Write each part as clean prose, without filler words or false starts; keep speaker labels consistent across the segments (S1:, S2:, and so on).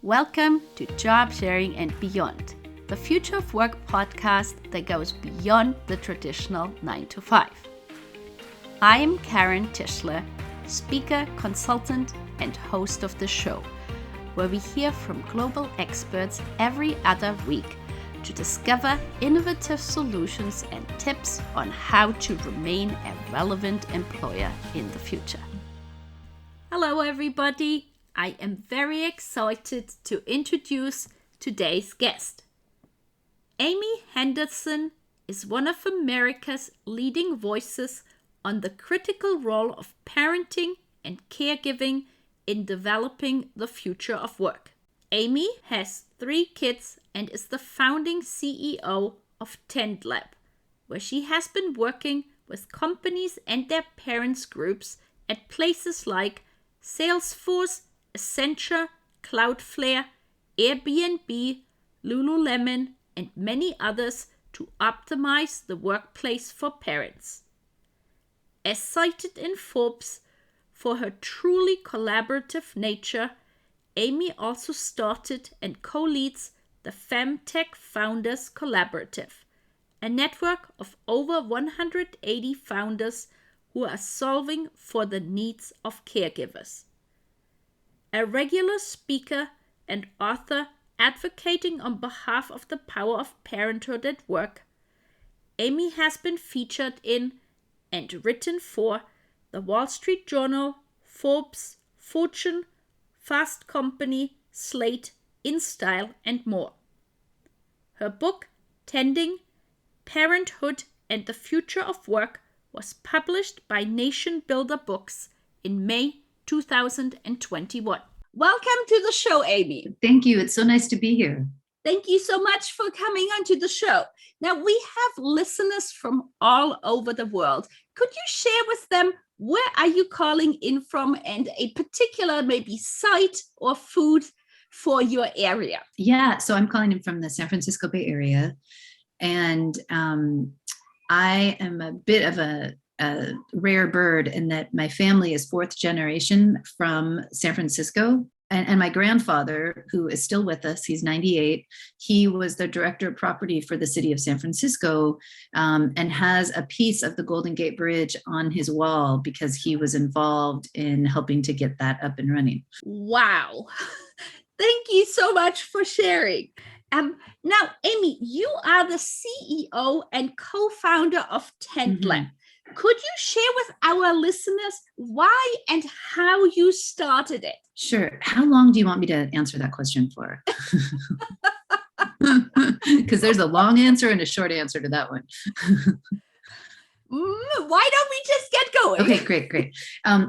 S1: Welcome to Job Sharing and Beyond, the Future of Work podcast that goes beyond the traditional 9 to 5. I am Karen Tischler, speaker, consultant, and host of the show, where we hear from global experts every other week to discover innovative solutions and tips on how to remain a relevant employer in the future. Hello, everybody. I am very excited to introduce today's guest. Amy Henderson is one of America's leading voices on the critical role of parenting and caregiving in developing the future of work. Amy has 3 kids and is the founding CEO of TendLab, where she has been working with companies and their parents groups at places like Salesforce, Accenture, Cloudflare, Airbnb, Lululemon, and many others to optimize the workplace for parents. As cited in Forbes for her truly collaborative nature, Amy also started and co-leads the Femtech Founders Collaborative, a network of over 180 founders who are solving for the needs of caregivers. A regular speaker and author advocating on behalf of the power of parenthood at work, Amy has been featured in and written for the Wall Street Journal, Forbes, Fortune, Fast Company, Slate, InStyle, and more. Her book, Tending, Parenthood, and the Future of Work was published by Nationbuilder Books in May 2021. Welcome to the show, Amy.
S2: Thank you. It's so nice to be here.
S1: Thank you so much for coming onto the show. Now, we have listeners from all over the world. Could you share with them where are you calling in from and a particular maybe site or food for your area?
S2: Yeah, so I'm calling in from the San Francisco Bay Area, and I am a bit of a rare bird in that my family is 4th generation from San Francisco. And my grandfather, who is still with us, he's 98, he was the director of property for the city of San Francisco, and has a piece of the Golden Gate Bridge on his wall because he was involved in helping to get that up and running.
S1: Wow. Thank you so much for sharing. Now, Amy, you are the CEO and co-founder of TendLab. Mm-hmm. Could you share with our listeners why and how you started it?
S2: Sure. How long do you want me to answer that question for? Because there's a long answer and a short answer to that one.
S1: Why don't we just get going?
S2: Okay, great.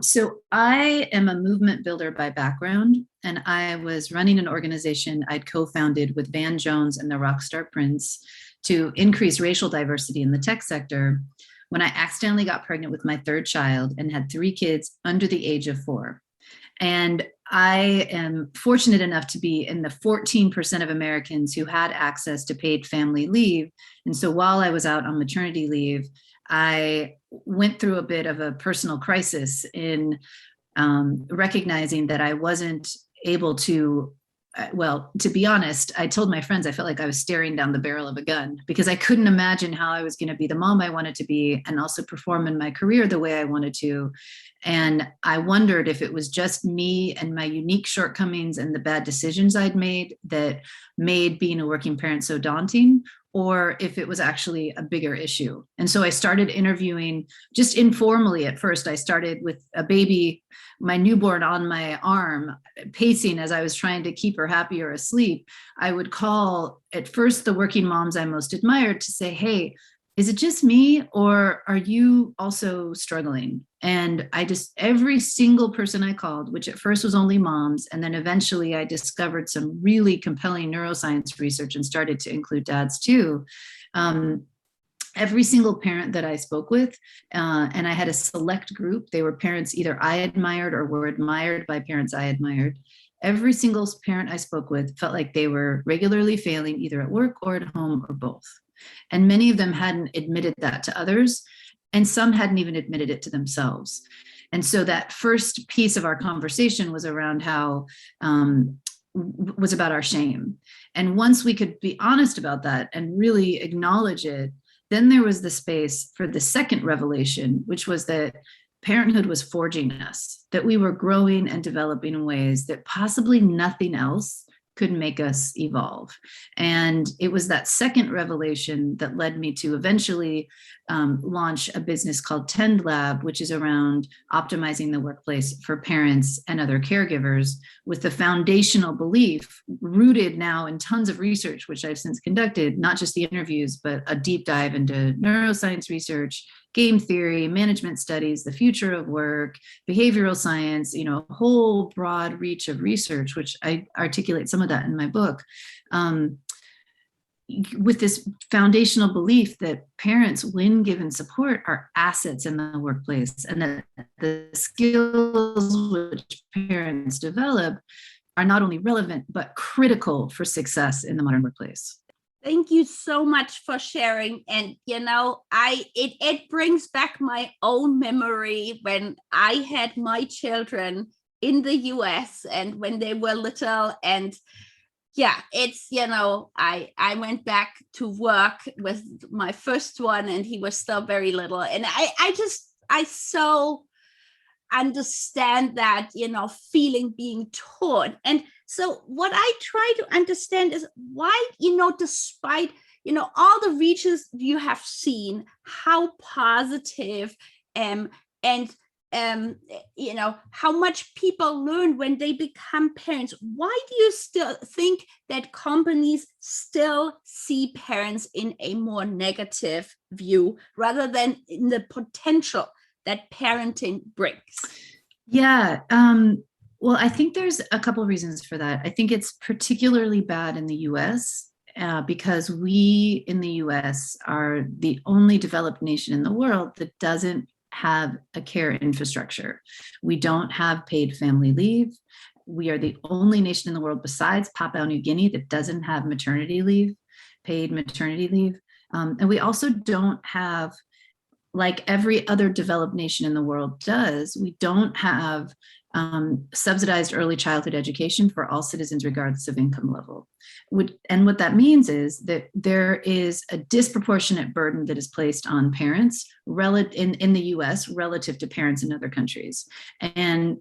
S2: So I am a movement builder by background, and I was running an organization I'd co-founded with Van Jones and the Rockstar Prince to increase racial diversity in the tech sector when I accidentally got pregnant with my 3rd child and had 3 kids under the age of 4. And I am fortunate enough to be in the 14% of Americans who had access to paid family leave. And so while I was out on maternity leave, I went through a bit of a personal crisis in recognizing that I wasn't able to, to be honest, I told my friends I felt like I was staring down the barrel of a gun because I couldn't imagine how I was going to be the mom I wanted to be and also perform in my career the way I wanted to. And I wondered if it was just me and my unique shortcomings and the bad decisions I'd made that made being a working parent so daunting, or if it was actually a bigger issue. And so I started interviewing just informally at first. I started with a baby, my newborn on my arm, pacing as I was trying to keep her happy or asleep. I would call at first the working moms I most admired to say, hey, is it just me or are you also struggling? And every single person I called, which at first was only moms, and then eventually I discovered some really compelling neuroscience research and started to include dads too. Every single parent that I spoke with, and I had a select group, they were parents either I admired or were admired by parents I admired. Every single parent I spoke with felt like they were regularly failing either at work or at home or both. And many of them hadn't admitted that to others, and some hadn't even admitted it to themselves. And so that first piece of our conversation was around how was about our shame. And once we could be honest about that and really acknowledge it, then there was the space for the second revelation, which was that parenthood was forging us, that we were growing and developing in ways that possibly nothing else could make us evolve. And it was that second revelation that led me to eventually launch a business called TendLab, which is around optimizing the workplace for parents and other caregivers, with the foundational belief rooted now in tons of research, which I've since conducted, not just the interviews, but a deep dive into neuroscience research, game theory, management studies, the future of work, behavioral science, a whole broad reach of research, which I articulate some of that in my book, with this foundational belief that parents, when given support, are assets in the workplace, and that the skills which parents develop are not only relevant, but critical for success in the modern workplace.
S1: Thank you so much for sharing. And, it brings back my own memory when I had my children in the US and when they were little. And yeah, it's, I went back to work with my first one and he was still very little. And I so understand that, feeling being torn. And so what I try to understand is why, despite, all the reaches you have seen, how positive and how much people learn when they become parents, why do you still think that companies still see parents in a more negative view rather than in the potential that parenting brings?
S2: Yeah. Well, I think there's a couple of reasons for that. I think it's particularly bad in the US because we in the US are the only developed nation in the world that doesn't have a care infrastructure. We don't have paid family leave. We are the only nation in the world besides Papua New Guinea that doesn't have maternity leave, paid maternity leave. And we also don't have, like every other developed nation in the world does, we don't have subsidized early childhood education for all citizens regardless of income level. And what that means is that there is a disproportionate burden that is placed on parents in the US relative to parents in other countries. And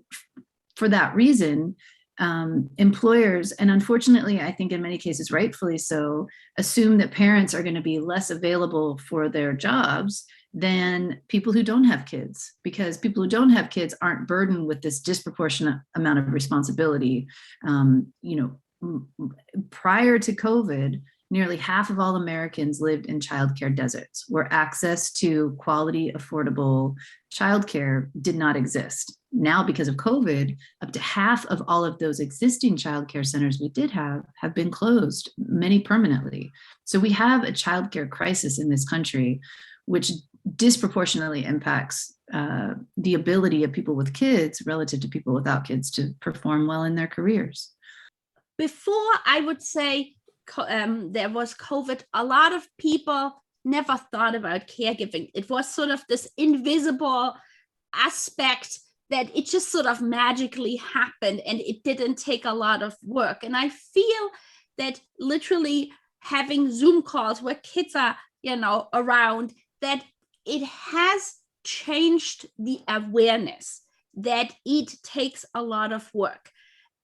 S2: for that reason, employers, and unfortunately, I think in many cases, rightfully so, assume that parents are going to be less available for their jobs than people who don't have kids, because people who don't have kids aren't burdened with this disproportionate amount of responsibility. Prior to COVID, nearly half of all Americans lived in childcare deserts where access to quality, affordable childcare did not exist. Now, because of COVID, up to half of all of those existing childcare centers we did have been closed, many permanently. So we have a childcare crisis in this country, which disproportionately impacts the ability of people with kids relative to people without kids to perform well in their careers.
S1: Before, I would say there was COVID, a lot of people never thought about caregiving. It was sort of this invisible aspect that it just sort of magically happened and it didn't take a lot of work. And I feel that literally having Zoom calls where kids are, around, that it has changed the awareness that it takes a lot of work,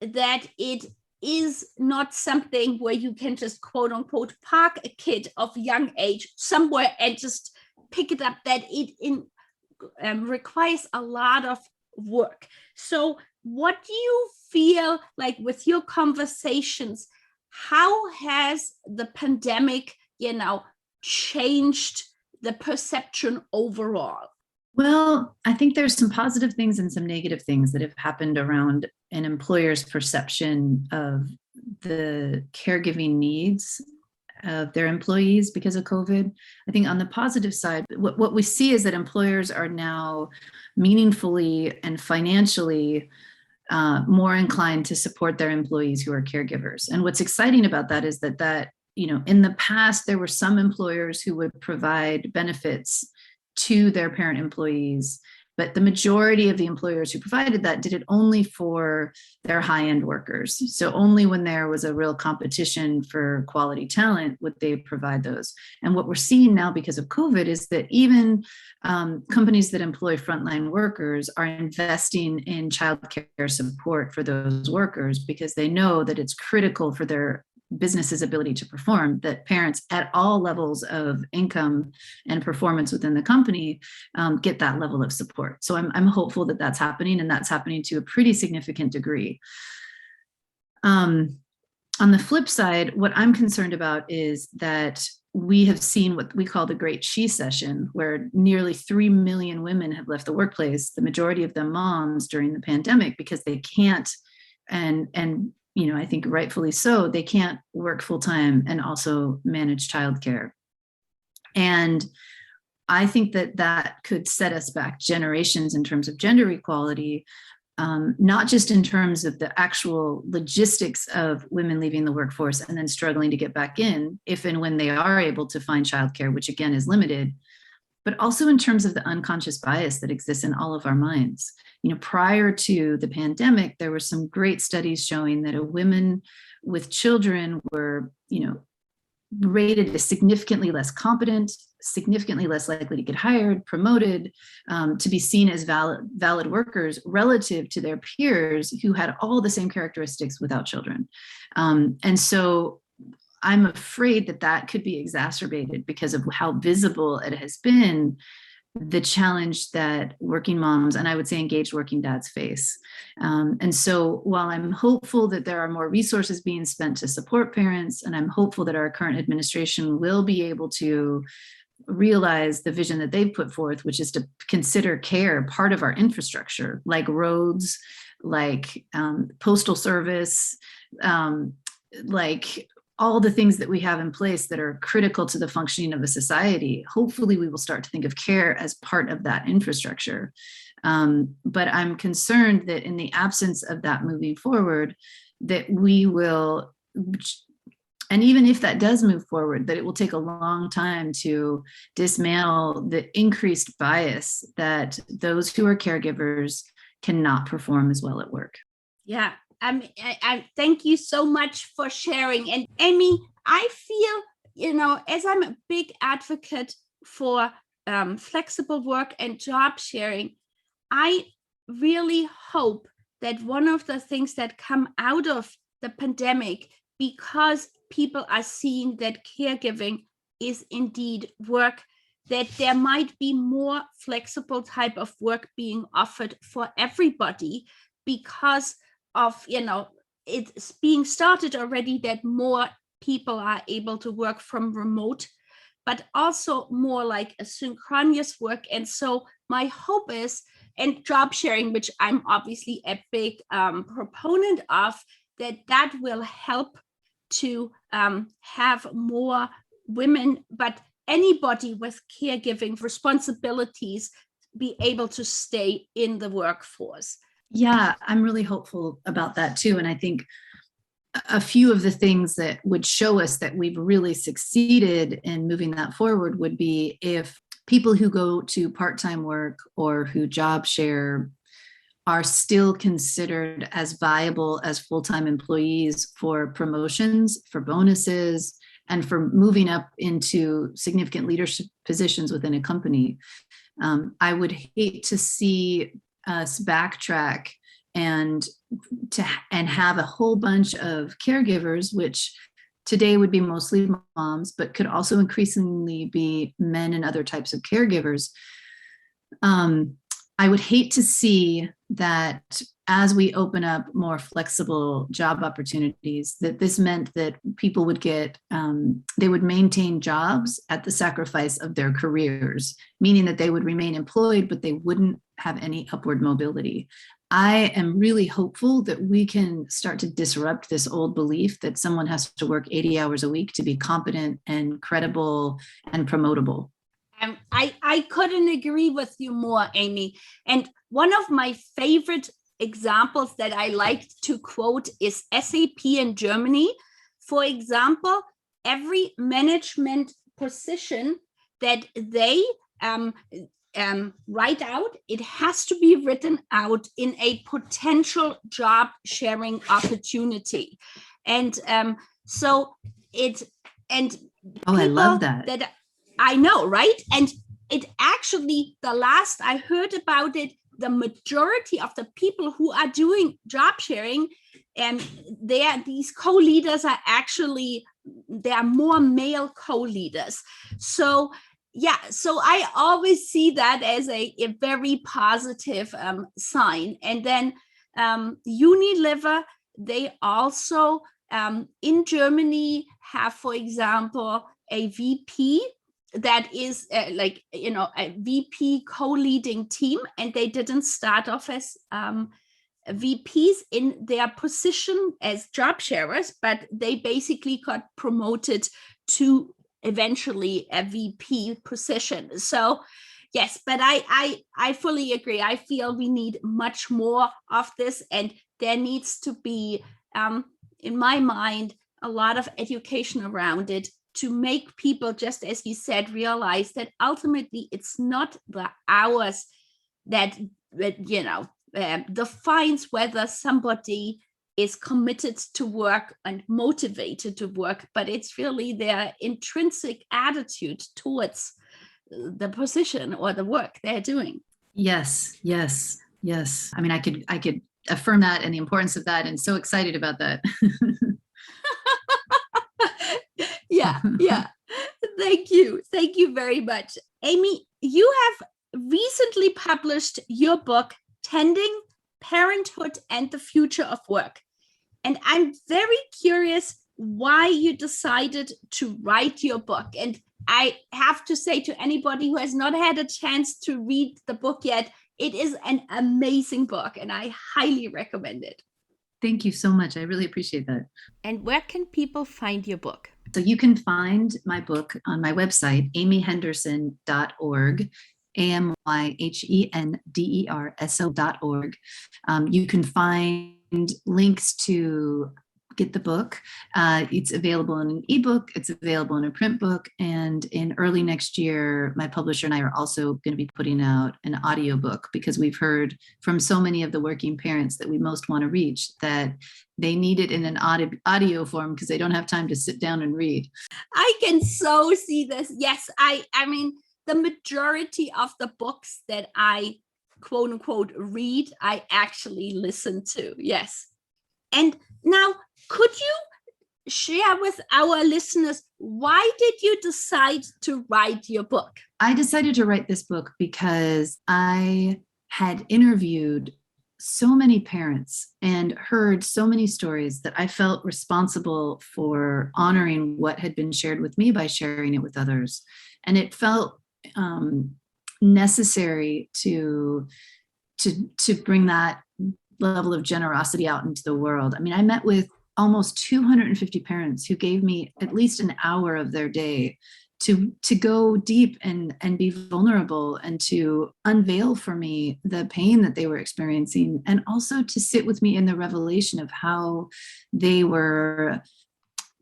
S1: that it is not something where you can just quote unquote park a kid of young age somewhere and just pick it up, that it requires a lot of work. So what do you feel like with your conversations, how has the pandemic, changed the perception overall?
S2: Well, I think there's some positive things and some negative things that have happened around an employer's perception of the caregiving needs of their employees because of COVID. I think on the positive side, what we see is that employers are now meaningfully and financially more inclined to support their employees who are caregivers. And what's exciting about that is that in the past, there were some employers who would provide benefits to their parent employees, But the majority of the employers who provided that did it only for their high-end workers. So only when there was a real competition for quality talent would they provide those. And what we're seeing now because of COVID is that even companies that employ frontline workers are investing in childcare support for those workers because they know that it's critical for their business's ability to perform, that parents at all levels of income and performance within the company get that level of support. So I'm hopeful that that's happening, and that's happening to a pretty significant degree. On the flip side, what I'm concerned about is that we have seen what we call the Great She-Cession, where nearly 3 million women have left the workplace, the majority of them moms, during the pandemic because they can't, and I think rightfully so, they can't work full-time and also manage childcare. And I think that could set us back generations in terms of gender equality, not just in terms of the actual logistics of women leaving the workforce and then struggling to get back in if and when they are able to find childcare, which again is limited, but also in terms of the unconscious bias that exists in all of our minds. Prior to the pandemic, there were some great studies showing that women with children were, rated as significantly less competent, significantly less likely to get hired, promoted, to be seen as valid workers relative to their peers who had all the same characteristics without children. And so I'm afraid that could be exacerbated because of how visible it has been, the challenge that working moms, and I would say engaged working dads, face. And so while I'm hopeful that there are more resources being spent to support parents, and I'm hopeful that our current administration will be able to realize the vision that they've put forth, which is to consider care part of our infrastructure, like roads, like postal service, like all the things that we have in place that are critical to the functioning of a society. Hopefully we will start to think of care as part of that infrastructure. But I'm concerned that in the absence of that moving forward, that we will, and even if that does move forward, that it will take a long time to dismantle the increased bias that those who are caregivers cannot perform as well at work.
S1: Yeah. I thank you so much for sharing. And Amy, I feel, as I'm a big advocate for flexible work and job sharing, I really hope that one of the things that come out of the pandemic, because people are seeing that caregiving is indeed work, that there might be more flexible type of work being offered for everybody because of, it's being started already that more people are able to work from remote, but also more like a synchronous work. And so my hope is, and job sharing, which I'm obviously a big proponent of, that will help to have more women, but anybody with caregiving responsibilities be able to stay in the workforce.
S2: Yeah, I'm really hopeful about that too. And I think a few of the things that would show us that we've really succeeded in moving that forward would be if people who go to part-time work or who job share are still considered as viable as full-time employees for promotions, for bonuses, and for moving up into significant leadership positions within a company. I would hate to see us backtrack and have a whole bunch of caregivers, which today would be mostly moms, but could also increasingly be men and other types of caregivers. I would hate to see that as we open up more flexible job opportunities, that this meant that people would they would maintain jobs at the sacrifice of their careers, meaning that they would remain employed, but they wouldn't have any upward mobility. I am really hopeful that we can start to disrupt this old belief that someone has to work 80 hours a week to be competent and credible and promotable.
S1: I couldn't agree with you more, Amy. And one of my favorite examples that I like to quote is SAP in Germany. For example, every management position that they write out, it has to be written out in a potential job sharing opportunity. And so it, and
S2: I love that.
S1: I know, right? And it actually, the last I heard about it, the majority of the people who are doing job sharing, these co-leaders are actually, there are more male co-leaders. So yeah, so I always see that as a very positive sign. And then Unilever, they also in Germany have, for example, a VP that is a VP co-leading team, and they didn't start off as VPs in their position as job sharers, but they basically got promoted to eventually a VP position. So yes, but I fully agree. I feel we need much more of this, and there needs to be, in my mind, a lot of education around it to make people, just as you said, realize that ultimately it's not the hours that defines whether somebody is committed to work and motivated to work, but it's really their intrinsic attitude towards the position or the work they're doing.
S2: Yes. I mean, I could affirm that and the importance of that, and so excited about that.
S1: Yeah. Thank you very much. Amy, you have recently published your book, Tending, Parenthood, and the Future of Work. And I'm very curious why you decided to write your book. And I have to say to anybody who has not had a chance to read the book yet, it is an amazing book, and I highly recommend it.
S2: Thank you so much. I really appreciate that.
S1: And where can people find your book?
S2: So you can find my book on my website, amyhenderson.org, amyhenderso.org. You can find links to get the book. It's available in an ebook, it's available in a print book, and in early next year, my publisher and I are also going to be putting out an audiobook, because we've heard from so many of the working parents that we most want to reach that they need it in an audio form because they don't have time to sit down and read.
S1: I can so see this. Yes, I mean, the majority of the books that I quote unquote read, I actually listen to. Yes. And now, could you share with our listeners, why did you decide to write your book?
S2: I decided to write this book because I had interviewed so many parents and heard so many stories that I felt responsible for honoring what had been shared with me by sharing it with others. And it felt necessary to bring that level of generosity out into the world. I mean, I met with almost 250 parents who gave me at least an hour of their day to go deep and be vulnerable and to unveil for me the pain that they were experiencing, and also to sit with me in the revelation of how they were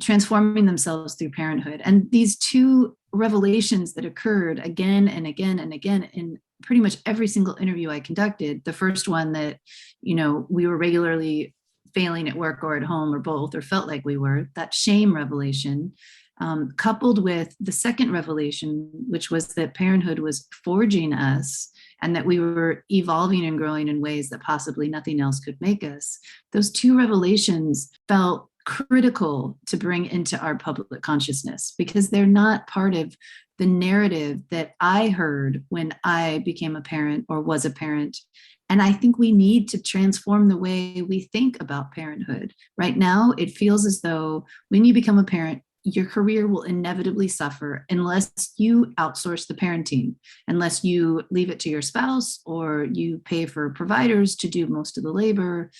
S2: transforming themselves through parenthood. And these two revelations that occurred again and again and again in pretty much every single interview I conducted. The first one that, we were regularly failing at work or at home or both, or felt like we were, that shame revelation, coupled with the second revelation, which was that parenthood was forging us and that we were evolving and growing in ways that possibly nothing else could make us. Those two revelations felt critical to bring into our public consciousness, because they're not part of the narrative that I heard when I became a parent or was a parent. And I think we need to transform the way we think about parenthood. Right now, it feels as though when you become a parent, your career will inevitably suffer unless you outsource the parenting, unless you leave it to your spouse or you pay for providers to do most of the labor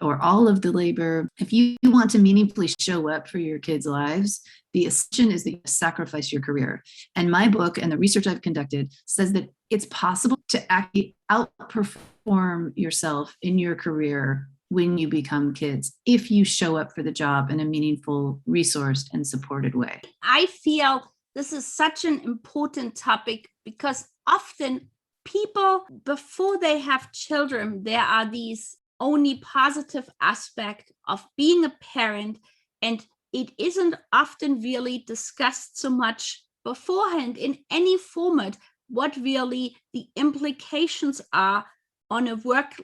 S2: or all of the labor. If you want to meaningfully show up for your kids' lives, the assumption is that you sacrifice your career. And my book and the research I've conducted says that it's possible to actually outperform yourself in your career when you become kids, if you show up for the job in a meaningful, resourced, and supported way.
S1: I feel this is such an important topic because often people, before they have children, there are these only positive aspects of being a parent, and it isn't often really discussed so much beforehand in any format what really the implications are on a work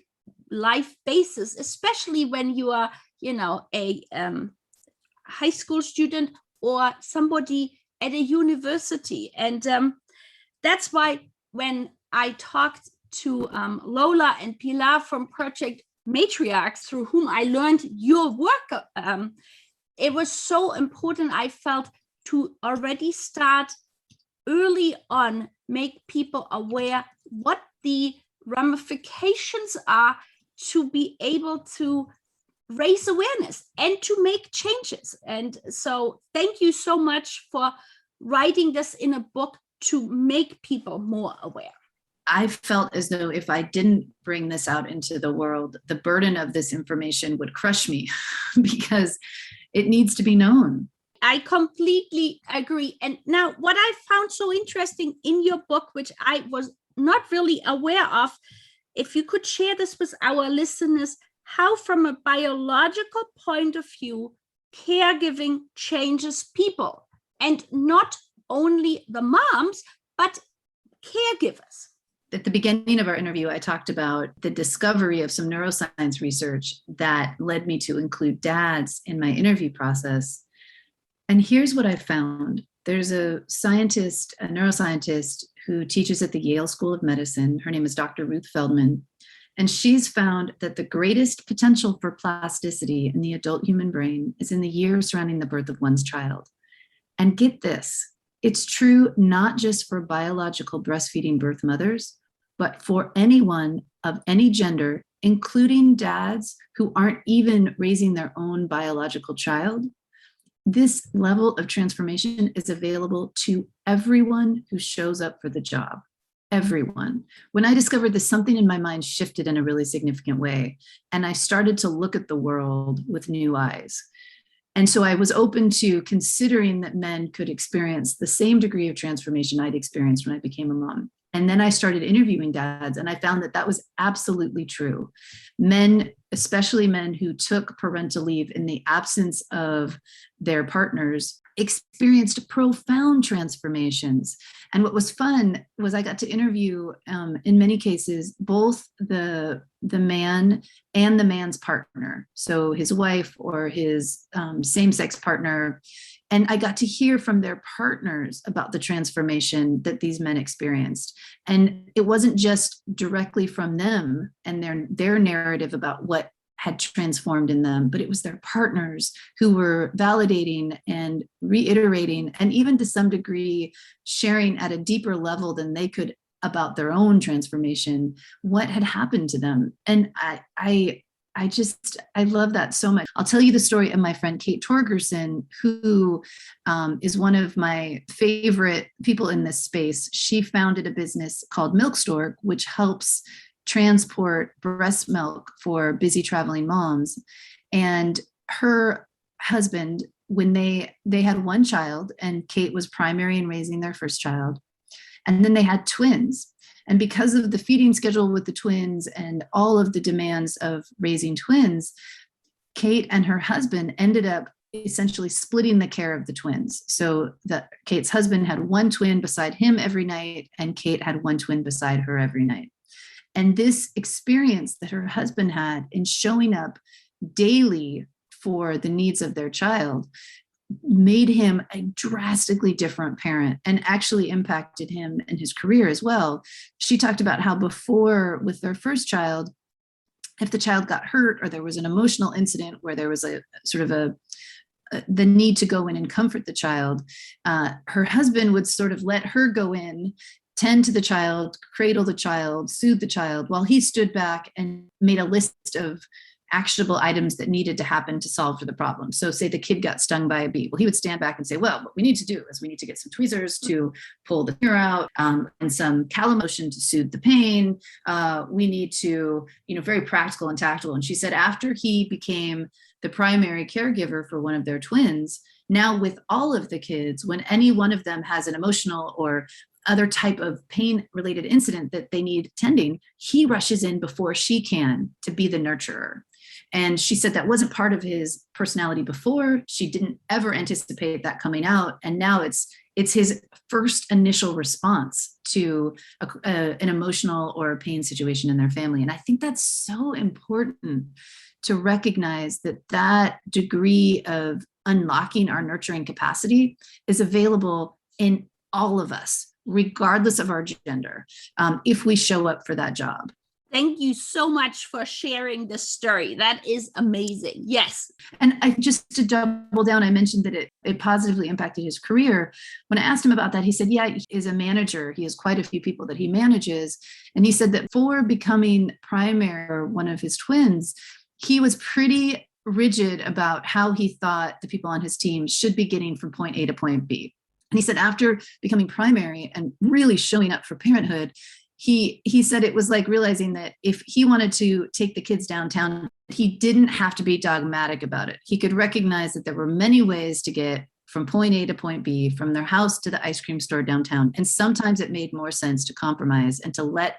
S1: life basis, especially when you are, a high school student or somebody at a university. And that's why when I talked to Lola and Pilar from Project Matriarchs, through whom I learned your work, it was so important, I felt, to already start early on, make people aware what the ramifications are, to be able to raise awareness and to make changes. And so thank you so much for writing this in a book to make people more aware.
S2: I felt as though if I didn't bring this out into the world, the burden of this information would crush me because it needs to be known.
S1: I completely agree. And now what I found so interesting in your book, which I was not really aware of, if you could share this with our listeners, how from a biological point of view, caregiving changes people, and not only the moms, but caregivers.
S2: At the beginning of our interview, I talked about the discovery of some neuroscience research that led me to include dads in my interview process. And here's what I found. There's a scientist, a neuroscientist, who teaches at the Yale School of Medicine. Her name is Dr. Ruth Feldman. And she's found that the greatest potential for plasticity in the adult human brain is in the years surrounding the birth of one's child. And get this, it's true not just for biological breastfeeding birth mothers, but for anyone of any gender, including dads who aren't even raising their own biological child. This level of transformation is available to everyone who shows up for the job. Everyone. When I discovered this, something in my mind shifted in a really significant way, and I started to look at the world with new eyes. And so I was open to considering that men could experience the same degree of transformation I'd experienced when I became a mom. And then I started interviewing dads, and I found that that was absolutely true. Men, especially men who took parental leave in the absence of their partners, experienced profound transformations. And what was fun was I got to interview, in many cases, both the man and the man's partner, so his wife or his same-sex partner. And I got to hear from their partners about the transformation that these men experienced. And it wasn't just directly from them and their narrative about what had transformed in them, but it was their partners who were validating and reiterating, and even to some degree sharing at a deeper level than they could about their own transformation, what had happened to them. And I love that so much. I'll tell you the story of my friend Kate Torgerson, who is one of my favorite people in this space. She founded a business called Milk Store, which helps transport breast milk for busy traveling moms. And her husband, when they had one child, and Kate was primary in raising their first child, and then they had twins. And because of the feeding schedule with the twins and all of the demands of raising twins, Kate and her husband ended up essentially splitting the care of the twins. So that Kate's husband had one twin beside him every night, and Kate had one twin beside her every night. And this experience that her husband had in showing up daily for the needs of their child made him a drastically different parent, and actually impacted him in his career as well. She talked about how before, with their first child, if the child got hurt or there was an emotional incident where there was a sort of the need to go in and comfort the child, her husband would sort of let her go in, tend to the child, cradle the child, soothe the child, while he stood back and made a list of actionable items that needed to happen to solve for the problem. So say the kid got stung by a bee. Well, he would stand back and say, well, what we need to do is we need to get some tweezers to pull the hair out, and some Calimotion to soothe the pain. We need to, very practical and tactile. And she said, after he became the primary caregiver for one of their twins, now with all of the kids, when any one of them has an emotional or other type of pain-related incident that they need tending, he rushes in before she can to be the nurturer. And she said that wasn't part of his personality before. She didn't ever anticipate that coming out. And now it's his first initial response to an emotional or a pain situation in their family. And I think that's so important to recognize that degree of unlocking our nurturing capacity is available in all of us, regardless of our gender, if we show up for that job.
S1: Thank you so much for sharing this story. That is amazing. Yes.
S2: And just to double down, I mentioned that it positively impacted his career. When I asked him about that, he said, yeah, he is a manager. He has quite a few people that he manages. And he said that for becoming primary, one of his twins, he was pretty rigid about how he thought the people on his team should be getting from point A to point B. And he said after becoming primary and really showing up for Parenthood, he said it was like realizing that if he wanted to take the kids downtown, he didn't have to be dogmatic about it. He could recognize that there were many ways to get from point A to point B, from their house to the ice cream store downtown. And sometimes it made more sense to compromise and to let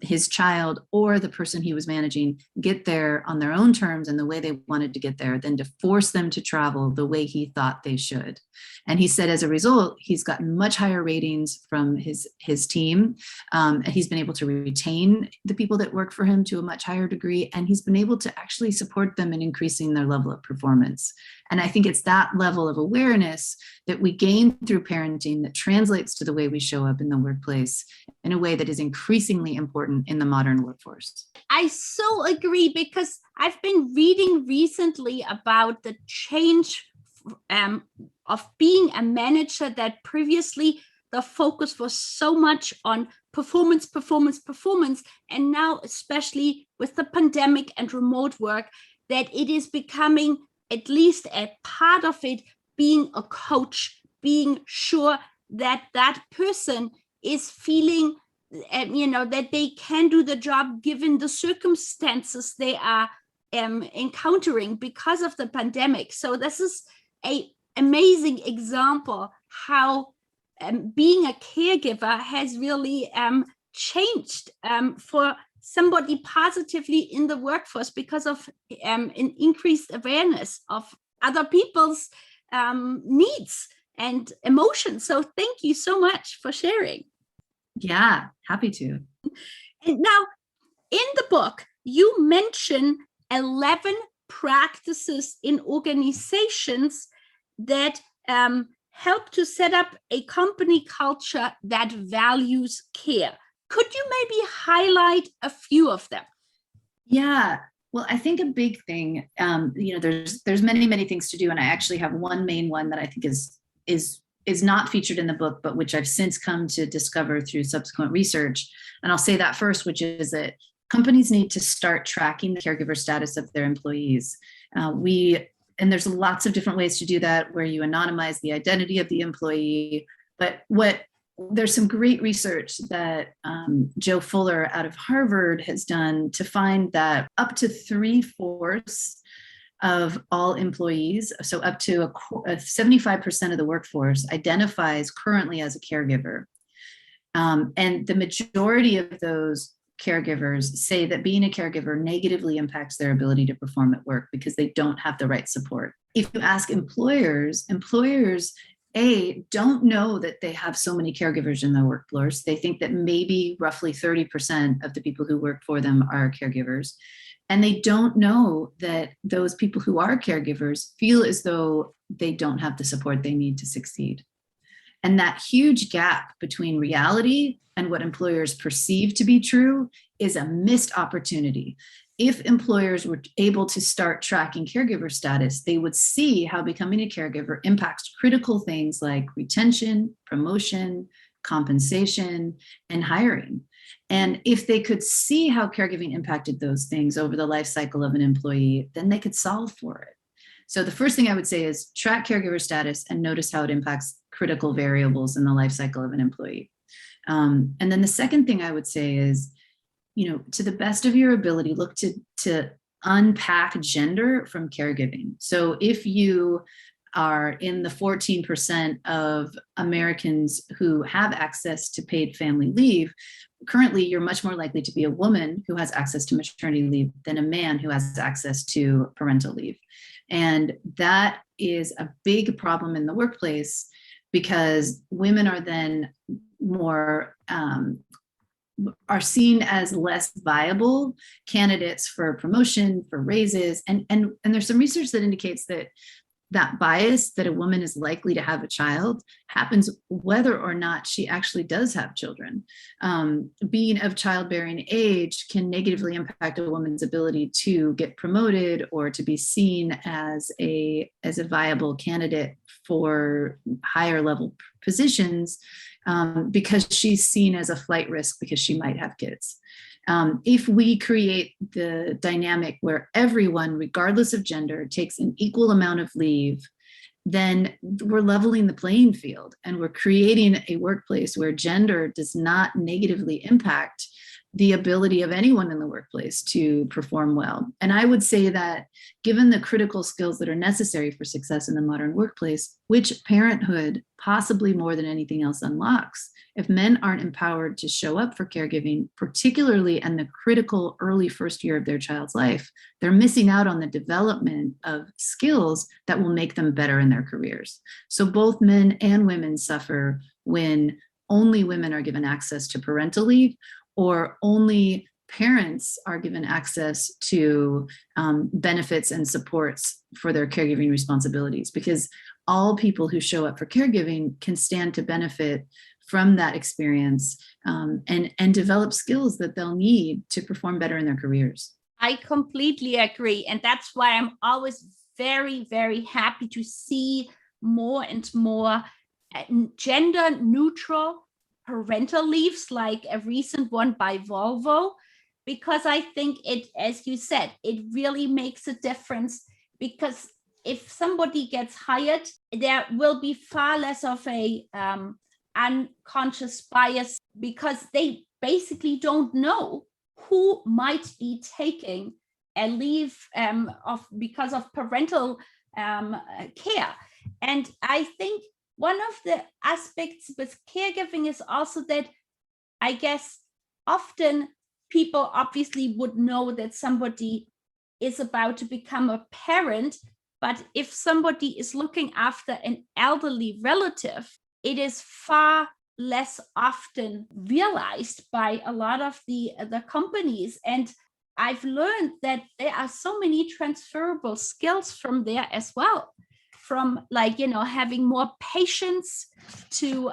S2: his child or the person he was managing get there on their own terms and the way they wanted to get there than to force them to travel the way he thought they should. And he said, as a result, he's gotten much higher ratings from his team. And he's been able to retain the people that work for him to a much higher degree. And he's been able to actually support them in increasing their level of performance. And I think it's that level of awareness that we gain through parenting that translates to the way we show up in the workplace in a way that is increasingly important in the modern workforce.
S1: I so agree, because I've been reading recently about the change of being a manager, that previously the focus was so much on performance. And now, especially with the pandemic and remote work, that it is becoming at least a part of it being a coach, being sure that that person is feeling, that they can do the job given the circumstances they are encountering because of the pandemic. So this is an amazing example how being a caregiver has really changed for somebody positively in the workforce because of an increased awareness of other people's needs and emotions. So thank you so much for sharing.
S2: Yeah, happy to.
S1: And now in the book, you mention 11 practices in organizations that help to set up a company culture that values care. Could you maybe highlight a few of them?
S2: Yeah, well, I think a big thing, there's many things to do, and I actually have one main one that I think is not featured in the book, but which I've since come to discover through subsequent research. And I'll say that first, which is that companies need to start tracking the caregiver status of their employees. And there's lots of different ways to do that, where you anonymize the identity of the employee. But there's some great research that Joe Fuller out of Harvard has done to find that up to 3/4 of all employees, so up to 75% of the workforce, identifies currently as a caregiver. And the majority of those caregivers say that being a caregiver negatively impacts their ability to perform at work because they don't have the right support. If you ask employers don't know that they have so many caregivers in their workforce. They think that maybe roughly 30% of the people who work for them are caregivers. And they don't know that those people who are caregivers feel as though they don't have the support they need to succeed. And that huge gap between reality and what employers perceive to be true is a missed opportunity. If employers were able to start tracking caregiver status, they would see how becoming a caregiver impacts critical things like retention, promotion, compensation, and hiring. And if they could see how caregiving impacted those things over the life cycle of an employee, then they could solve for it. So the first thing I would say is track caregiver status and notice how it impacts critical variables in the life cycle of an employee. And then the second thing I would say is, to the best of your ability, look to unpack gender from caregiving. So if you are in the 14% of Americans who have access to paid family leave. Currently, you're much more likely to be a woman who has access to maternity leave than a man who has access to parental leave. And that is a big problem in the workplace because women are then more are seen as less viable candidates for promotion, for raises. And there's some research that indicates that bias that a woman is likely to have a child happens whether or not she actually does have children. Being of childbearing age can negatively impact a woman's ability to get promoted or to be seen as a viable candidate for higher level positions, because she's seen as a flight risk because she might have kids. If we create the dynamic where everyone, regardless of gender, takes an equal amount of leave, then we're leveling the playing field and we're creating a workplace where gender does not negatively impact the ability of anyone in the workplace to perform well. And I would say that given the critical skills that are necessary for success in the modern workplace, which parenthood possibly more than anything else unlocks, if men aren't empowered to show up for caregiving, particularly in the critical early first year of their child's life, they're missing out on the development of skills that will make them better in their careers. So both men and women suffer when only women are given access to parental leave, or only parents are given access to benefits and supports for their caregiving responsibilities, because all people who show up for caregiving can stand to benefit from that experience, and develop skills that they'll need to perform better in their careers.
S1: I completely agree. And that's why I'm always very, very happy to see more and more gender neutral parental leaves, like a recent one by Volvo, because I think it, as you said, it really makes a difference, because if somebody gets hired, there will be far less of a unconscious bias, because they basically don't know who might be taking a leave because of parental care. And I think one of the aspects with caregiving is also that, I guess, often people obviously would know that somebody is about to become a parent, but if somebody is looking after an elderly relative, it is far less often realized by a lot of the companies. And I've learned that there are so many transferable skills from there as well, from having more patience to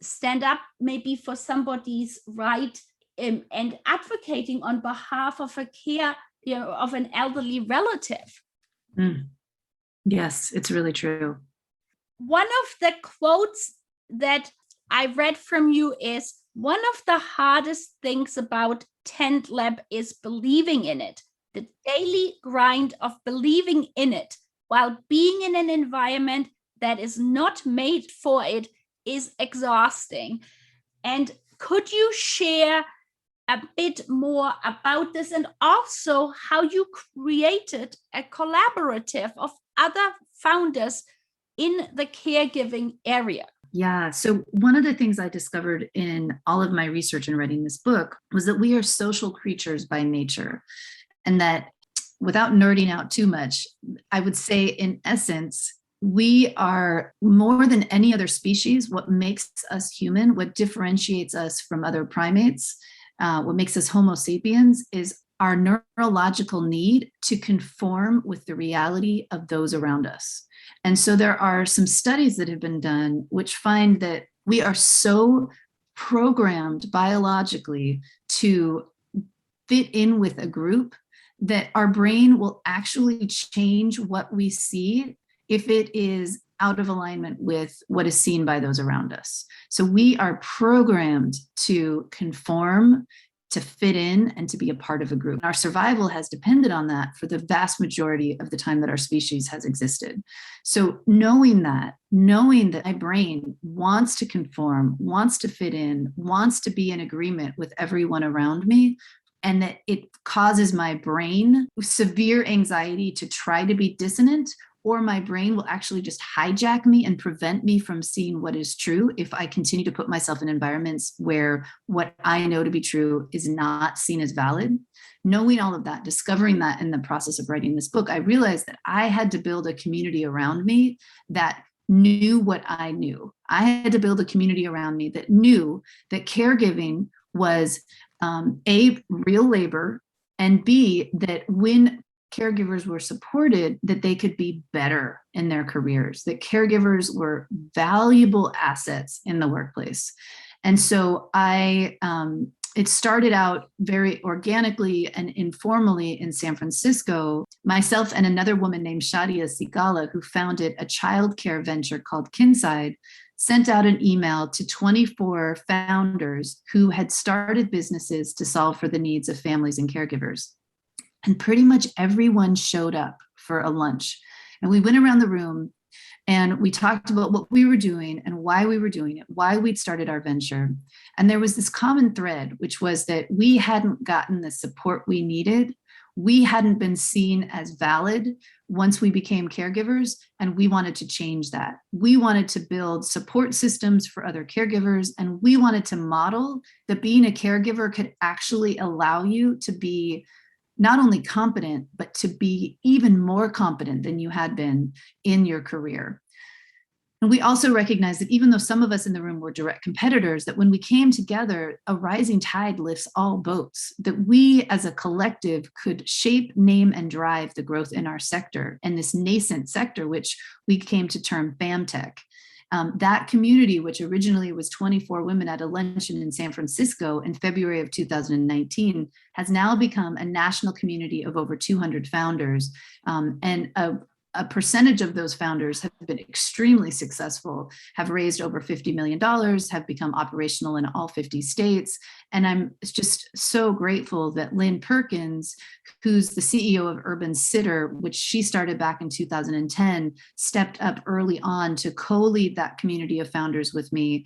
S1: stand up maybe for somebody's right, and advocating on behalf of of an elderly relative.
S2: Yes, it's really true.
S1: One of the quotes that I read from you is, one of the hardest things about TendLab is believing in it. The daily grind of believing in it while being in an environment that is not made for it is exhausting. And could you share a bit more about this, and also how you created a collaborative of other founders in the caregiving area?
S2: Yeah. So one of the things I discovered in all of my research and writing this book was that we are social creatures by nature, and that, without nerding out too much, I would say in essence, we are, more than any other species, what makes us human, what differentiates us from other primates, what makes us Homo sapiens, is our neurological need to conform with the reality of those around us. And so there are some studies that have been done which find that we are so programmed biologically to fit in with a group that our brain will actually change what we see if it is out of alignment with what is seen by those around us. So we are programmed to conform, to fit in, and to be a part of a group. Our survival has depended on that for the vast majority of the time that our species has existed. So knowing that my brain wants to conform, wants to fit in, wants to be in agreement with everyone around me, and that it causes my brain severe anxiety to try to be dissonant or my brain will actually just hijack me and prevent me from seeing what is true if I continue to put myself in environments where what I know to be true is not seen as valid. Knowing all of that, discovering that in the process of writing this book, I realized that I had to build a community around me that knew what I knew. I had to build a community around me that knew that caregiving was A, real labor, and B, that when caregivers were supported, that they could be better in their careers, that caregivers were valuable assets in the workplace. And so it started out very organically and informally in San Francisco. Myself and another woman named Shadia Sigala, who founded a childcare venture called Kinside, sent out an email to 24 founders who had started businesses to solve for the needs of families and caregivers. And pretty much everyone showed up for a lunch. And we went around the room and we talked about what we were doing and why we were doing it, why we'd started our venture. And there was this common thread, which was that we hadn't gotten the support we needed. We hadn't been seen as valid once we became caregivers, and we wanted to change that. We wanted to build support systems for other caregivers, and we wanted to model that being a caregiver could actually allow you to be not only competent, but to be even more competent than you had been in your career. And we also recognize that even though some of us in the room were direct competitors, that when we came together, a rising tide lifts all boats, that we as a collective could shape, name, and drive the growth in our sector, and this nascent sector, which we came to term FamTech. That community, which originally was 24 women at a luncheon in San Francisco in February of 2019, has now become a national community of over 200 founders. And a percentage of those founders have been extremely successful, have raised over $50 million, have become operational in all 50 states. And I'm just so grateful that Lynn Perkins, who's the CEO of Urban Sitter, which she started back in 2010, stepped up early on to co-lead that community of founders with me.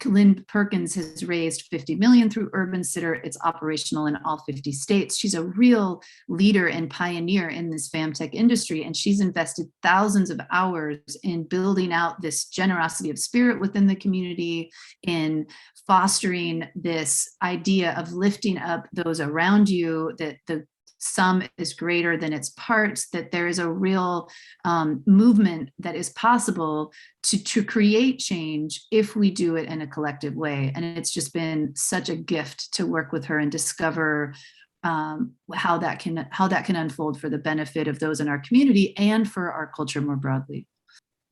S2: Lynn Perkins has raised 50 million through Urban Sitter. It's operational in all 50 states. She's a real leader and pioneer in this FamTech industry, and she's invested thousands of hours in building out this generosity of spirit within the community, in fostering this idea of lifting up those around you, that the sum is greater than its parts, that there is a real movement that is possible to create change if we do it in a collective way. And it's just been such a gift to work with her and discover how that can unfold for the benefit of those in our community and for our culture more broadly.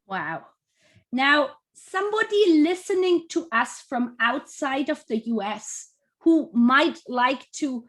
S1: Wow. Now, somebody listening to us from outside of the US who might like to,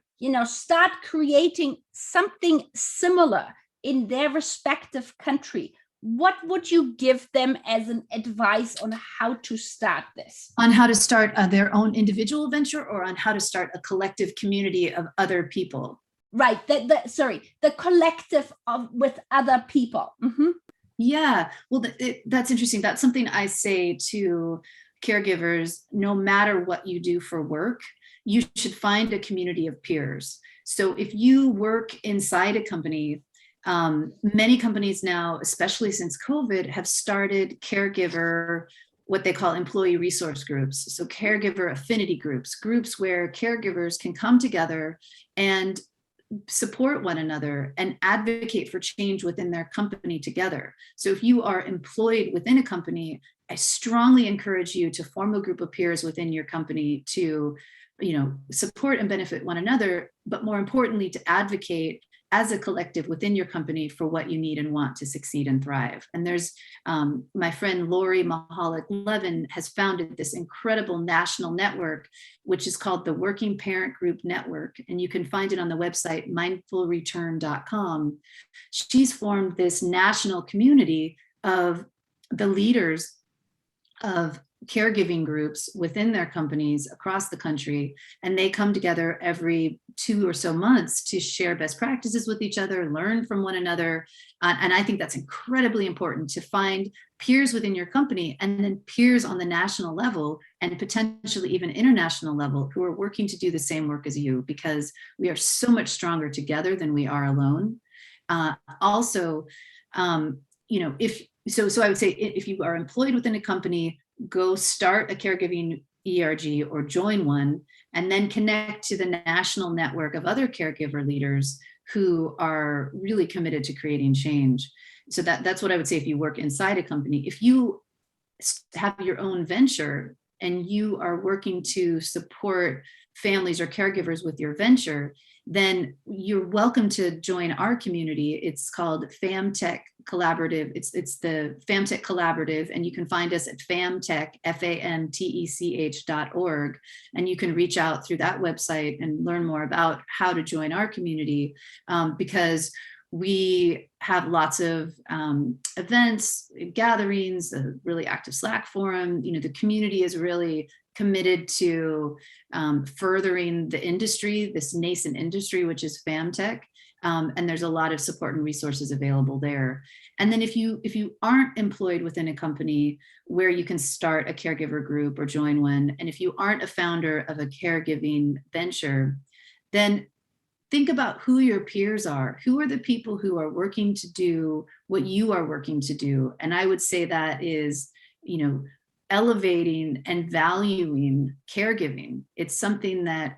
S1: start creating something similar in their respective country, what would you give them as an advice on how to start this?
S2: On how to start their own individual venture, or on how to start a collective community of other people?
S1: Right. The collective with other people. Mm-hmm.
S2: Yeah. Well, that's interesting. That's something I say to caregivers. No matter what you do for work, you should find a community of peers. So if you work inside a company, many companies now, especially since COVID, have started caregiver, what they call employee resource groups. So caregiver affinity groups where caregivers can come together and support one another and advocate for change within their company together. So if you are employed within a company, I strongly encourage you to form a group of peers within your company to, support and benefit one another, but more importantly, to advocate as a collective within your company for what you need and want to succeed and thrive. And there's my friend Lori Mahalik-Levin has founded this incredible national network, which is called the Working Parent Group Network. And you can find it on the website mindfulreturn.com. She's formed this national community of the leaders of caregiving groups within their companies across the country, and they come together every 2 or so months to share best practices with each other, learn from one another. And I think that's incredibly important, to find peers within your company and then peers on the national level and potentially even international level who are working to do the same work as you, because we are so much stronger together than we are alone. Also, so I would say if you are employed within a company, go start a caregiving ERG or join one, and then connect to the national network of other caregiver leaders who are really committed to creating change. So that's what I would say if you work inside a company. If you have your own venture and you are working to support families or caregivers with your venture, then you're welcome to join our community. It's called FamTech Collaborative. It's the FamTech Collaborative, and you can find us at FamTech, FAMTECH.org. And you can reach out through that website and learn more about how to join our community, because we have lots of events, gatherings, a really active Slack forum. The community is really committed to furthering the industry, this nascent industry, which is FamTech. And there's a lot of support and resources available there. And then if you aren't employed within a company where you can start a caregiver group or join one, and if you aren't a founder of a caregiving venture, then think about who your peers are. Who are the people who are working to do what you are working to do? And I would say that is, elevating and valuing caregiving. It's something that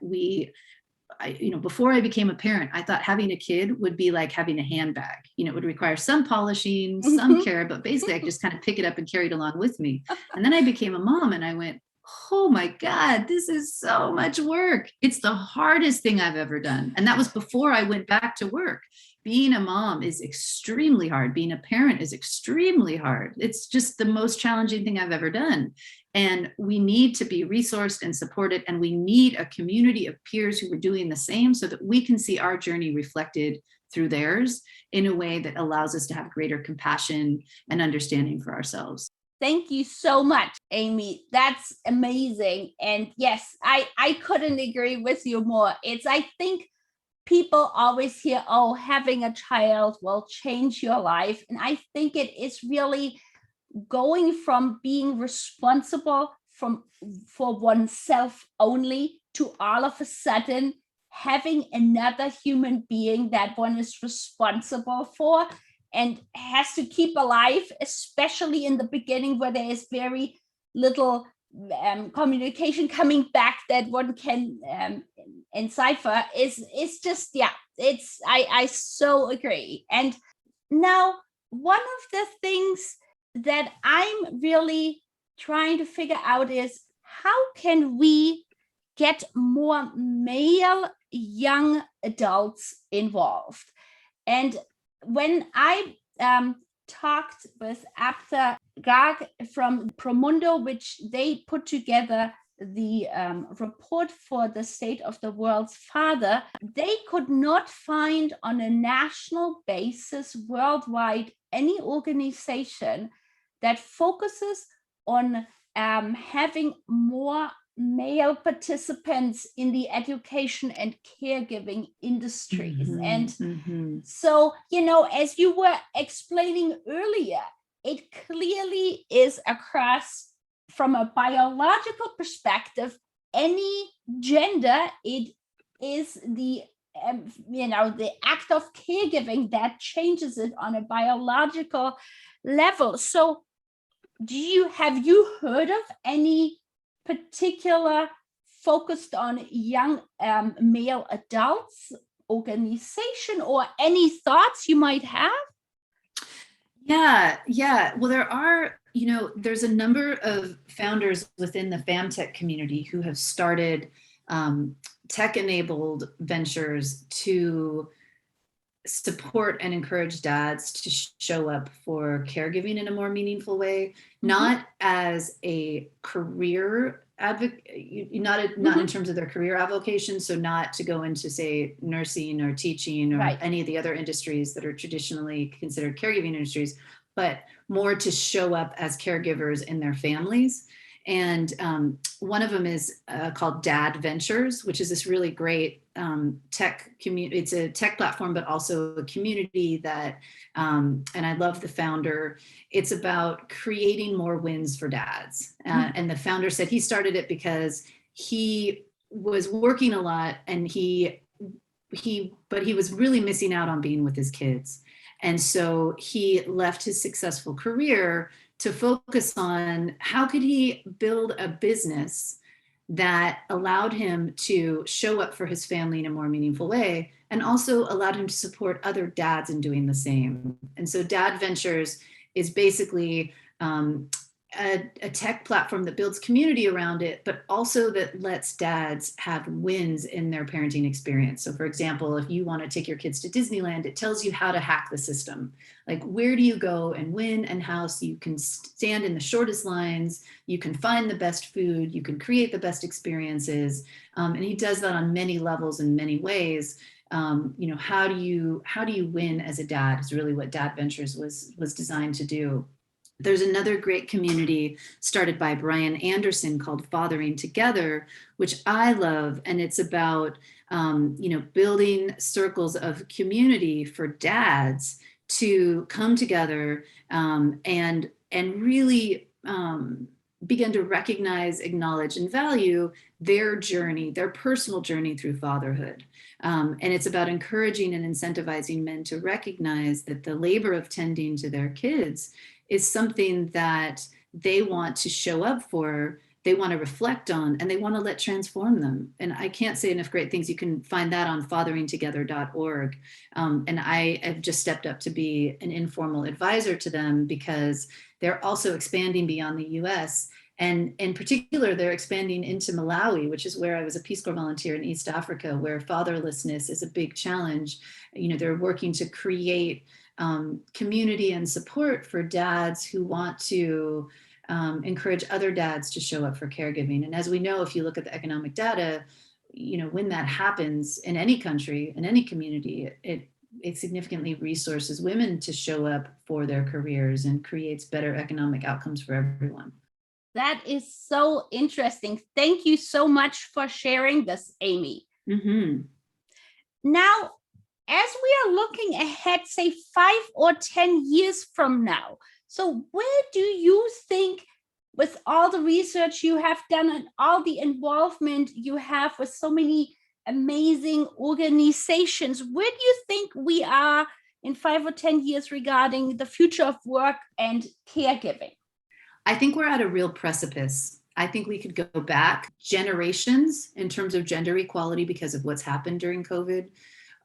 S2: before I became a parent, I thought having a kid would be like having a handbag. It would require some polishing, some care, but basically I just kind of pick it up and carry it along with me. And then I became a mom and I went, oh my God, this is so much work. It's the hardest thing I've ever done. And that was before I went back to work. Being a mom is extremely hard. Being a parent is extremely hard. It's just the most challenging thing I've ever done. And we need to be resourced and supported. And we need a community of peers who are doing the same so that we can see our journey reflected through theirs in a way that allows us to have greater compassion and understanding for ourselves.
S1: Thank you so much, Amy. That's amazing. And yes, I couldn't agree with you more. I think people always hear, oh, having a child will change your life. And I think it is really going from being responsible for oneself only to all of a sudden having another human being that one is responsible for and has to keep alive, especially in the beginning where there is very little communication coming back that one can encipher is just, I so agree. And now one of the things that I'm really trying to figure out is how can we get more male young adults involved? And when I talked with Abtha Garg from Promundo, which they put together the report for the state of the world's father, they could not find on a national basis worldwide any organization that focuses on having more male participants in the education and caregiving industries. And so, as you were explaining earlier, it clearly is across, from a biological perspective, any gender, it is the the act of caregiving that changes it on a biological level. So have you heard of any particular focused on young male adults organization, or any thoughts you might have?
S2: Yeah. Well, there are, there's a number of founders within the FamTech community who have started tech-enabled ventures to support and encourage dads to show up for caregiving in a more meaningful way, not as a career advocate, not in terms of their career avocation. So not to go into, say, nursing or teaching or any of the other industries that are traditionally considered caregiving industries, but more to show up as caregivers in their families. And one of them is called Dad Ventures, which is this really great tech community. It's a tech platform, but also a community that, and I love the founder. It's about creating more wins for dads. And the founder said he started it because he was working a lot, and but he was really missing out on being with his kids. And so he left his successful career to focus on how could he build a business that allowed him to show up for his family in a more meaningful way, and also allowed him to support other dads in doing the same. And so Dad Ventures is basically a tech platform that builds community around it, but also that lets dads have wins in their parenting experience. So for example, if you want to take your kids to Disneyland, it tells you how to hack the system. Like, where do you go and when and how, so you can stand in the shortest lines, you can find the best food, you can create the best experiences. And he does that on many levels in many ways. How do you win as a dad is really what Dad Ventures was designed to do. There's another great community started by Brian Anderson called Fathering Together, which I love. And it's about, building circles of community for dads to come together and really begin to recognize, acknowledge, and value their journey, their personal journey through fatherhood. And it's about encouraging and incentivizing men to recognize that the labor of tending to their kids is something that they want to show up for, they want to reflect on, and they want to let transform them. And I can't say enough great things. You can find that on fatheringtogether.org. And I have just stepped up to be an informal advisor to them because they're also expanding beyond the US. And in particular, they're expanding into Malawi, which is where I was a Peace Corps volunteer in East Africa, where fatherlessness is a big challenge. They're working to create community and support for dads who want to encourage other dads to show up for caregiving. And as we know, if you look at the economic data, when that happens in any country, in any community, it significantly resources women to show up for their careers and creates better economic outcomes for everyone.
S1: That is so interesting. Thank you so much for sharing this, Amy.
S2: Mm-hmm.
S1: Now, as we are looking ahead, say 5 or 10 years from now, so where do you think, with all the research you have done and all the involvement you have with so many amazing organizations, where do you think we are in 5 or 10 years regarding the future of work and caregiving?
S2: I think we're at a real precipice. I think we could go back generations in terms of gender equality because of what's happened during COVID.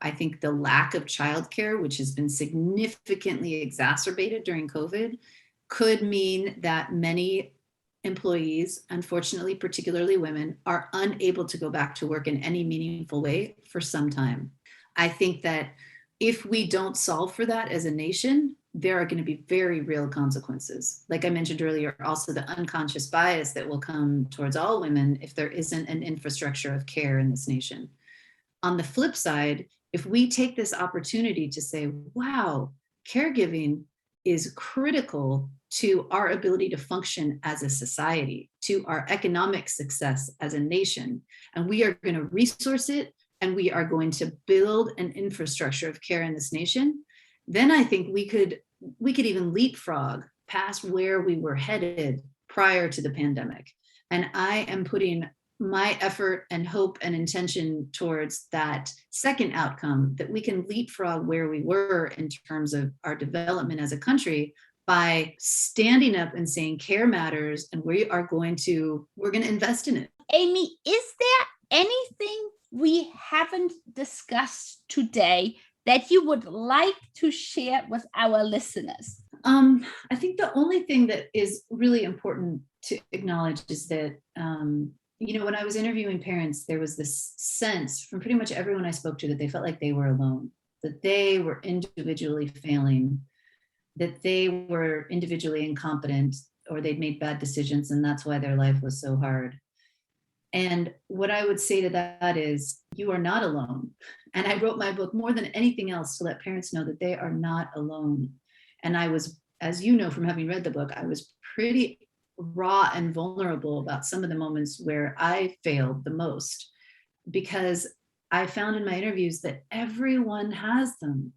S2: I think the lack of childcare, which has been significantly exacerbated during COVID, could mean that many employees, unfortunately, particularly women, are unable to go back to work in any meaningful way for some time. I think that if we don't solve for that as a nation, there are going to be very real consequences. Like I mentioned earlier, also the unconscious bias that will come towards all women if there isn't an infrastructure of care in this nation. On the flip side, if we take this opportunity to say, wow, caregiving is critical to our ability to function as a society, to our economic success as a nation, and we are going to resource it, and we are going to build an infrastructure of care in this nation, then I think we could even leapfrog past where we were headed prior to the pandemic. And I am putting my effort and hope and intention towards that second outcome, that we can leapfrog where we were in terms of our development as a country by standing up and saying care matters, and we're going to invest in it.
S1: Amy, is there anything we haven't discussed today that you would like to share with our listeners?
S2: I think the only thing that is really important to acknowledge is that, when I was interviewing parents, there was this sense from pretty much everyone I spoke to that they felt like they were alone, that they were individually failing, that they were individually incompetent, or they'd made bad decisions, and that's why their life was so hard. And what I would say to that is, you are not alone. And I wrote my book more than anything else to let parents know that they are not alone. And I was, as you know from having read the book, I was pretty raw and vulnerable about some of the moments where I failed the most, because I found in my interviews that everyone has them.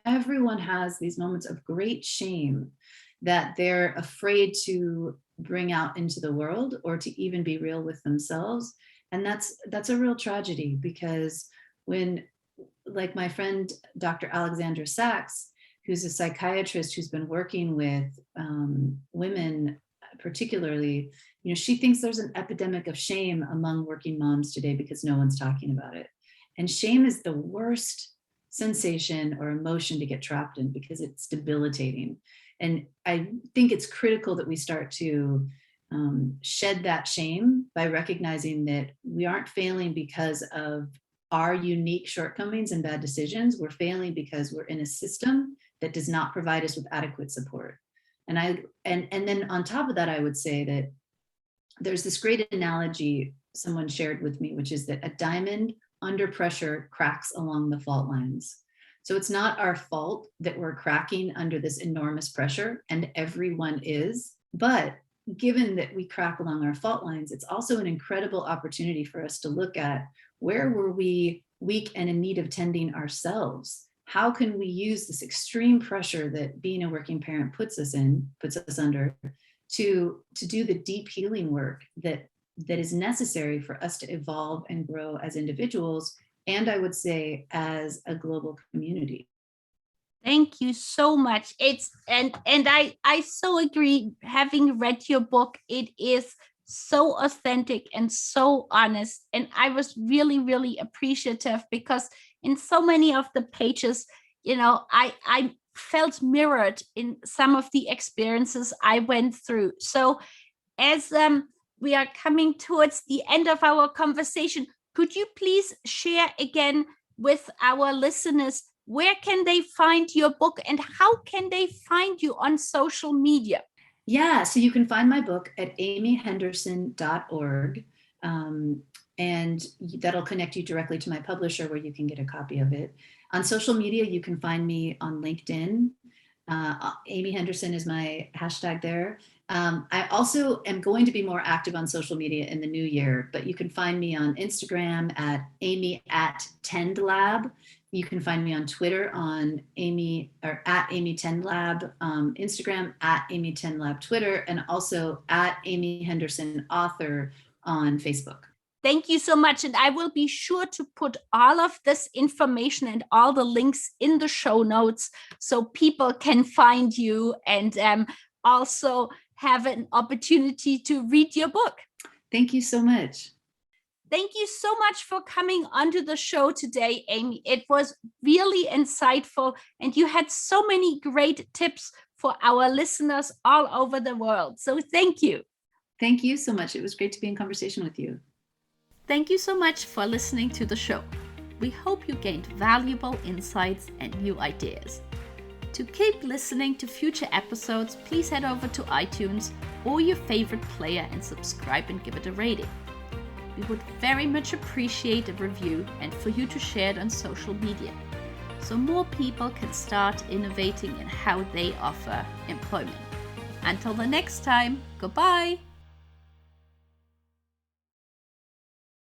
S2: Everyone has these moments of great shame that they're afraid to bring out into the world or to even be real with themselves. And that's a real tragedy, because when, like my friend, Dr. Alexandra Sachs, who's a psychiatrist who's been working with women particularly. She thinks there's an epidemic of shame among working moms today because no one's talking about it. And shame is the worst sensation or emotion to get trapped in because it's debilitating. And I think it's critical that we start to shed that shame by recognizing that we aren't failing because of our unique shortcomings and bad decisions. We're failing because we're in a system that does not provide us with adequate support. And then on top of that, I would say that there's this great analogy someone shared with me, which is that a diamond under pressure cracks along the fault lines. So it's not our fault that we're cracking under this enormous pressure, and everyone is. But given that we crack along our fault lines, it's also an incredible opportunity for us to look at where were we weak and in need of tending ourselves. How can we use this extreme pressure that being a working parent puts us under to do the deep healing work that is necessary for us to evolve and grow as individuals, and I would say as a global community.
S1: Thank you so much. I so agree. Having read your book, it is so authentic and so honest. And I was really, really appreciative because in so many of the pages, I felt mirrored in some of the experiences I went through. So as we are coming towards the end of our conversation, could you please share again with our listeners, where can they find your book and how can they find you on social media?
S2: Yeah, so you can find my book at amyhenderson.org. And that'll connect you directly to my publisher where you can get a copy of it. On social media, you can find me on LinkedIn. Amy Henderson is my hashtag there. I also am going to be more active on social media in the new year, but you can find me on Instagram at amy@TendLab. You can find me on Twitter on at amy10lab, Instagram at amy10lab Twitter, and also at Amy Henderson author on Facebook.
S1: Thank you so much. And I will be sure to put all of this information and all the links in the show notes so people can find you and also have an opportunity to read your book.
S2: Thank you so much.
S1: Thank you so much for coming onto the show today, Amy. It was really insightful, and you had so many great tips for our listeners all over the world. So thank you.
S2: Thank you so much. It was great to be in conversation with you.
S1: Thank you so much for listening to the show. We hope you gained valuable insights and new ideas. To keep listening to future episodes, please head over to iTunes or your favorite player and subscribe and give it a rating. We would very much appreciate a review and for you to share it on social media so more people can start innovating in how they offer employment. Until the next time, goodbye.